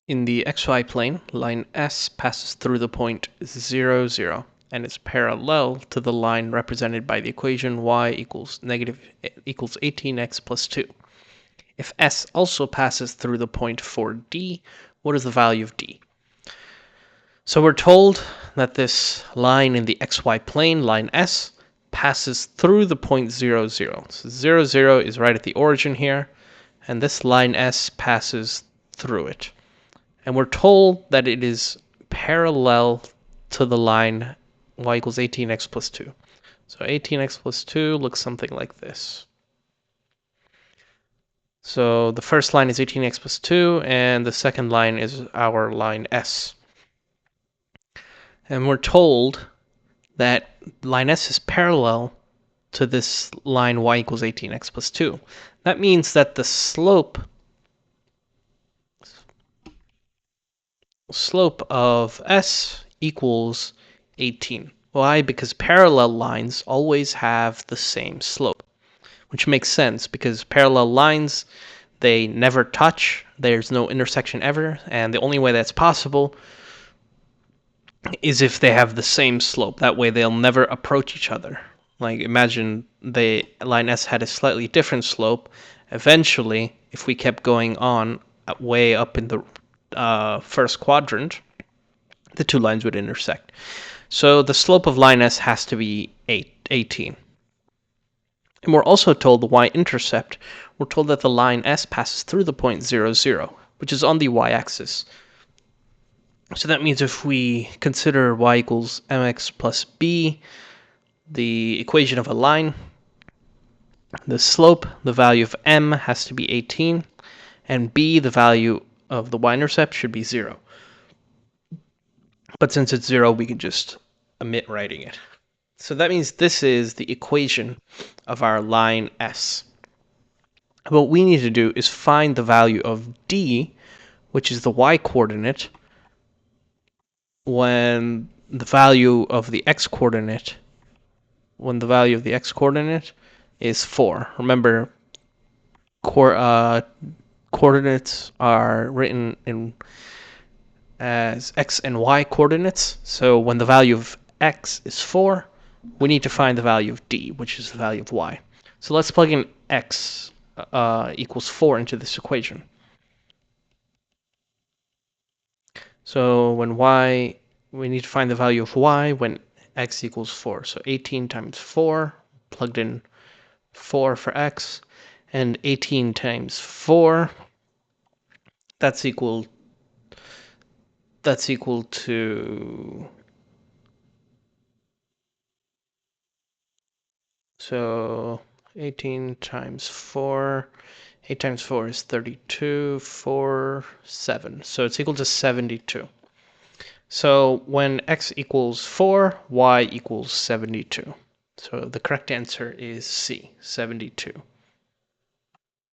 In the xy plane, line S passes through the point 0, 0, and is parallel to the line represented by the equation y equals 18x plus 2. If S also passes through the point 4D, what is the value of D? So we're told that this line in the xy plane, line S, passes through the point 0, 0. So 0, 0 is right at the origin here, and this line S passes through it. And we're told that it is parallel to the line y equals 18x plus 2. So 18x plus 2 looks something like this. So the first line is 18x plus 2, and the second line is our line S. And we're told that line S is parallel to this line y equals 18x plus 2. That means that the slope of S equals 18. Why? Because parallel lines always have the same slope, which makes sense because parallel lines, they never touch, there's no intersection ever, and the only way that's possible is if they have the same slope. That way they'll never approach each other. Like imagine the line S had a slightly different slope. Eventually, if we kept going on way up in the first quadrant, the two lines would intersect. So the slope of line S has to be 18. And we're also told the y-intercept. We're told that the line S passes through the point 0, 0, which is on the y-axis. So that means if we consider y equals mx plus b, the equation of a line, the slope, the value of m has to be 18, and b, the value of the y-intercept, should be 0. But since it's 0, we can just omit writing it. So that means this is the equation of our line S. What we need to do is find the value of d, which is the y-coordinate, when the value of the x-coordinate is 4. Remember, coordinates are written as x and y coordinates. So when the value of x is 4, we need to find the value of d, which is the value of y. So let's plug in x equals 4 into this equation. So when we need to find the value of y when x equals 4. So 18 times 4, plugged in 4 for x, and 18 times 4, that's equal to, so 18 times 4, 8 times 4 is 32, 4, 7. So it's equal to 72. So when x equals 4, y equals 72. So the correct answer is C, 72.